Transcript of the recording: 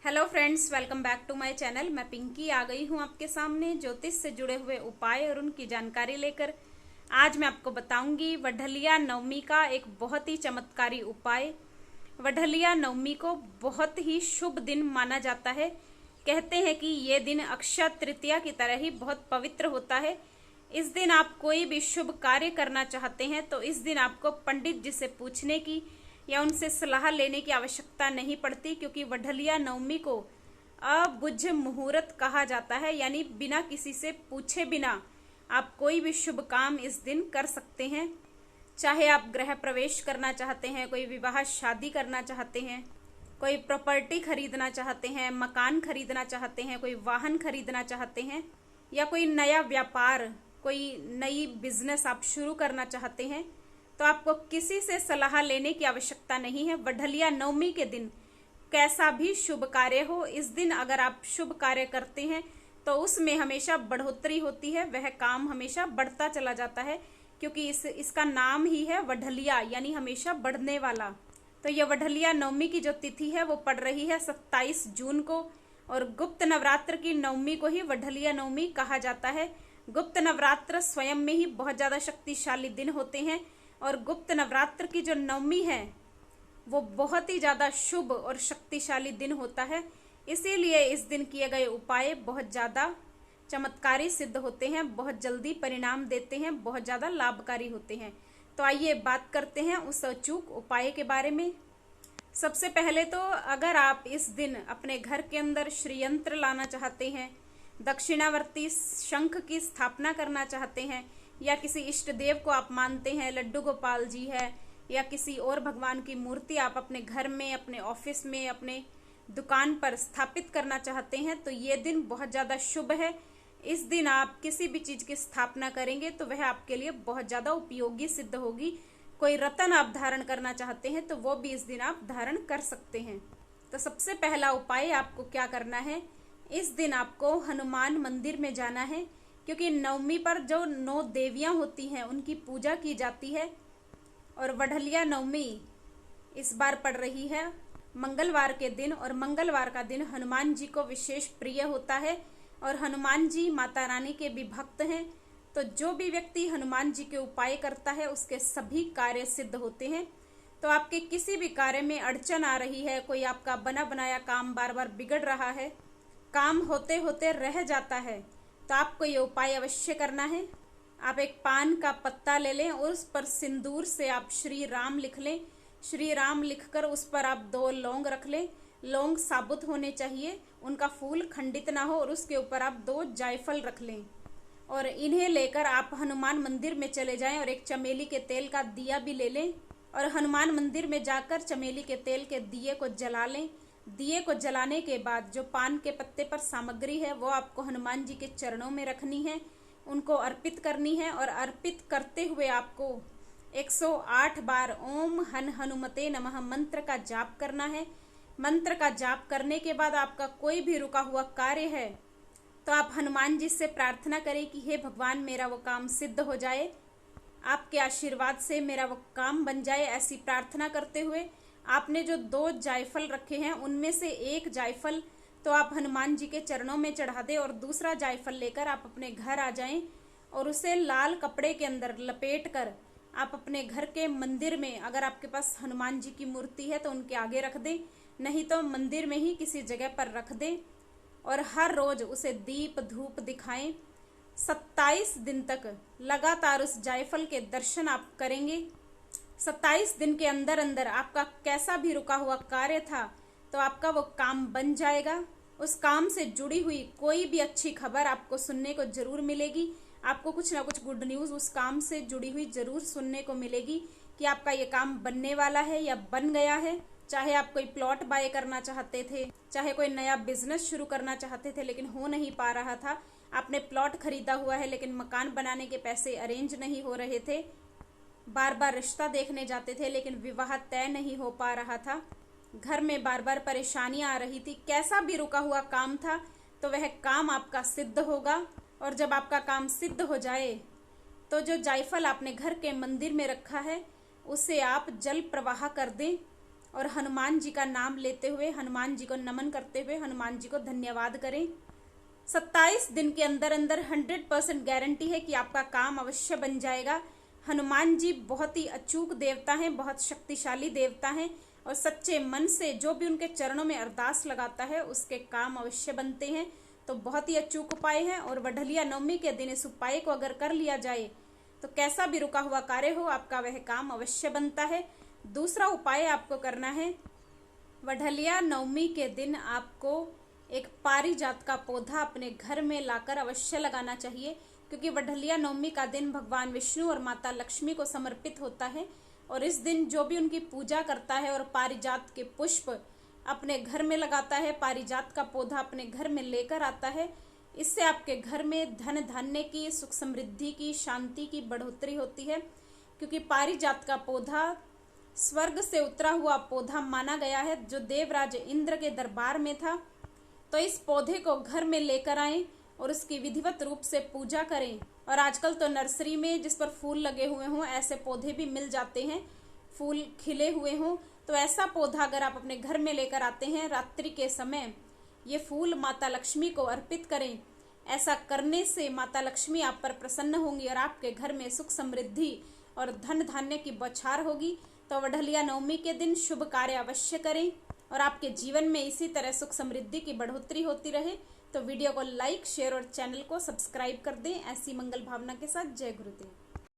Hello friends, welcome back to my channel. मैं पिंकी आ गई हूँ आपके सामने ज्योतिष से जुड़े हुए उपाय और उनकी जानकारी लेकर। आज मैं आपको बताऊंगी वढ़लिया नवमी का एक बहुत ही चमत्कारी उपाय। वढ़लिया नवमी को बहुत ही शुभ दिन माना जाता है। कहते हैं कि ये दिन अक्षय तृतीया की तरह ही बहुत पवित्र होता है। इस दिन आप कोई भी शुभ कार्य करना चाहते हैं तो इस दिन आपको पंडित जी से पूछने की या उनसे सलाह लेने की आवश्यकता नहीं पड़ती, क्योंकि वढ़लिया नवमी को अबुझ मुहूर्त कहा जाता है। यानी बिना किसी से पूछे बिना आप कोई भी शुभ काम इस दिन कर सकते हैं। चाहे आप गृह प्रवेश करना चाहते हैं, कोई विवाह शादी करना चाहते हैं, कोई प्रॉपर्टी खरीदना चाहते हैं, मकान खरीदना चाहते हैं, कोई वाहन खरीदना चाहते हैं, या कोई नया व्यापार, कोई नई बिजनेस आप शुरू करना चाहते हैं, तो आपको किसी से सलाह लेने की आवश्यकता नहीं है। वढ़लिया नवमी के दिन कैसा भी शुभ कार्य हो, इस दिन अगर आप शुभ कार्य करते हैं तो उसमें हमेशा बढ़ोतरी होती है, वह काम हमेशा बढ़ता चला जाता है, क्योंकि इसका नाम ही है वढ़लिया, यानी हमेशा बढ़ने वाला। तो यह वढ़लिया नवमी की जो तिथि है वो पड़ रही है 27 जून को, और गुप्त नवरात्र की नवमी को ही वढ़लिया नवमी कहा जाता है। गुप्त नवरात्र स्वयं में ही बहुत ज्यादा शक्तिशाली दिन होते हैं, और गुप्त नवरात्र की जो नवमी है वो बहुत ही ज्यादा शुभ और शक्तिशाली दिन होता है। इसीलिए इस दिन किए गए उपाय बहुत ज्यादा चमत्कारी सिद्ध होते हैं, बहुत जल्दी परिणाम देते हैं, बहुत ज्यादा लाभकारी होते हैं। तो आइए बात करते हैं उस अचूक उपाय के बारे में। सबसे पहले तो अगर आप इस दिन अपने घर के अंदर श्रीयंत्र लाना चाहते हैं, दक्षिणावर्ती शंख की स्थापना करना चाहते हैं, या किसी इष्ट देव को आप मानते हैं, लड्डू गोपाल जी है, या किसी और भगवान की मूर्ति आप अपने घर में, अपने ऑफिस में, अपने दुकान पर स्थापित करना चाहते हैं, तो ये दिन बहुत ज्यादा शुभ है। इस दिन आप किसी भी चीज की स्थापना करेंगे तो वह आपके लिए बहुत ज्यादा उपयोगी सिद्ध होगी। कोई रत्न आप धारण करना चाहते हैं तो वो भी इस दिन आप धारण कर सकते हैं। तो सबसे पहला उपाय आपको क्या करना है, इस दिन आपको हनुमान मंदिर में जाना है, क्योंकि नवमी पर जो 9 देवियां होती हैं उनकी पूजा की जाती है। और वढ़लिया नवमी इस बार पड़ रही है मंगलवार के दिन, और मंगलवार का दिन हनुमान जी को विशेष प्रिय होता है, और हनुमान जी माता रानी के भी भक्त हैं। तो जो भी व्यक्ति हनुमान जी के उपाय करता है उसके सभी कार्य सिद्ध होते हैं। तो आपके किसी भी कार्य में अड़चन आ रही है, कोई आपका बना बनाया काम बार बार बिगड़ रहा है, काम होते होते रह जाता है, तो आपको ये उपाय अवश्य करना है। आप एक पान का पत्ता ले लें और उस पर सिंदूर से आप श्री राम लिख लें। श्री राम लिखकर उस पर आप 2 लौंग रख लें। लौंग साबुत होने चाहिए, उनका फूल खंडित ना हो, और उसके ऊपर आप 2 जायफल रख लें। और इन्हें लेकर आप हनुमान मंदिर में चले जाएं और एक चमेली के तेल का दिया भी ले लें, और हनुमान मंदिर में जाकर चमेली के तेल के दिए को जला लें। दिए को जलाने के बाद जो पान के पत्ते पर सामग्री है वो आपको हनुमान जी के चरणों में रखनी है, उनको अर्पित करनी है, और अर्पित करते हुए आपको 108 बार ओम हन हनुमते नमः मंत्र का जाप करना है। मंत्र का जाप करने के बाद आपका कोई भी रुका हुआ कार्य है तो आप हनुमान जी से प्रार्थना करें कि हे भगवान, मेरा वो काम सिद्ध हो जाए, आपके आशीर्वाद से मेरा वो काम बन जाए। ऐसी प्रार्थना करते हुए आपने जो 2 जायफल रखे हैं उनमें से एक जायफल तो आप हनुमान जी के चरणों में चढ़ा दें, और दूसरा जायफल लेकर आप अपने घर आ जाएं और उसे लाल कपड़े के अंदर लपेट कर आप अपने घर के मंदिर में, अगर आपके पास हनुमान जी की मूर्ति है तो उनके आगे रख दें, नहीं तो मंदिर में ही किसी जगह पर रख दें, और हर रोज उसे दीप धूप दिखाएं। 27 दिन तक लगातार उस जायफल के दर्शन आप करेंगे। 27 दिन के अंदर अंदर आपका कैसा भी रुका हुआ कार्य था तो आपका वो काम बन जाएगा। उस काम से जुड़ी हुई कोई भी अच्छी खबर आपको सुनने को जरूर मिलेगी। आपको कुछ ना कुछ गुड न्यूज उस काम से जुड़ी हुई जरूर सुनने को मिलेगी कि आपका ये काम बनने वाला है या बन गया है। चाहे आप कोई प्लॉट बाय करना चाहते थे, चाहे कोई नया बिजनेस शुरू करना चाहते थे लेकिन हो नहीं पा रहा था, आपने प्लॉट खरीदा हुआ है लेकिन मकान बनाने के पैसे अरेंज नहीं हो रहे थे, बार बार रिश्ता देखने जाते थे लेकिन विवाह तय नहीं हो पा रहा था, घर में बार बार परेशानियां आ रही थी, कैसा भी रुका हुआ काम था तो वह काम आपका सिद्ध होगा। और जब आपका काम सिद्ध हो जाए तो जो जायफल आपने घर के मंदिर में रखा है उसे आप जल प्रवाह कर दें, और हनुमान जी का नाम लेते हुए, हनुमान जी को नमन करते हुए हनुमान जी को धन्यवाद करें। 27 दिन के अंदर अंदर 100% गारंटी है कि आपका काम अवश्य बन जाएगा। हनुमान जी बहुत ही अचूक देवता हैं, बहुत शक्तिशाली देवता हैं और सच्चे मन से जो भी उनके चरणों में अरदास लगाता है उसके काम अवश्य बनते हैं। तो बहुत ही अचूक उपाय है और वढ़लिया नवमी के दिन इस उपाय को अगर कर लिया जाए तो कैसा भी रुका हुआ कार्य हो आपका वह काम अवश्य बनता है। दूसरा उपाय आपको करना है, वढ़लिया नवमी के दिन आपको एक पारिजात का पौधा अपने घर में लाकर अवश्य लगाना चाहिए, क्योंकि वढ़लिया नवमी का दिन भगवान विष्णु और माता लक्ष्मी को समर्पित होता है और इस दिन जो भी उनकी पूजा करता है और पारिजात के पुष्प अपने घर में लगाता है, पारिजात का पौधा अपने घर में लेकर आता है, इससे आपके घर में धन धान्य की, सुख समृद्धि की, शांति की बढ़ोतरी होती है। क्योंकि पारिजात का पौधा स्वर्ग से उतरा हुआ पौधा माना गया है जो देवराज इंद्र के दरबार में था। तो इस पौधे को घर में लेकर आएं और उसकी विधिवत रूप से पूजा करें। और आजकल तो नर्सरी में जिस पर फूल लगे हुए हों ऐसे पौधे भी मिल जाते हैं, फूल खिले हुए हों। तो ऐसा पौधा अगर आप अपने घर में लेकर आते हैं, रात्रि के समय ये फूल माता लक्ष्मी को अर्पित करें। ऐसा करने से माता लक्ष्मी आप पर प्रसन्न होंगी और आपके घर में सुख समृद्धि और धन धान्य की बौछार होगी। तो वढ़लिया नवमी के दिन शुभ कार्य अवश्य करें और आपके जीवन में इसी तरह सुख समृद्धि की बढ़ोतरी होती रहे। तो वीडियो को लाइक, शेयर और चैनल को सब्सक्राइब कर दें। ऐसी मंगल भावना के साथ जय गुरुदेव।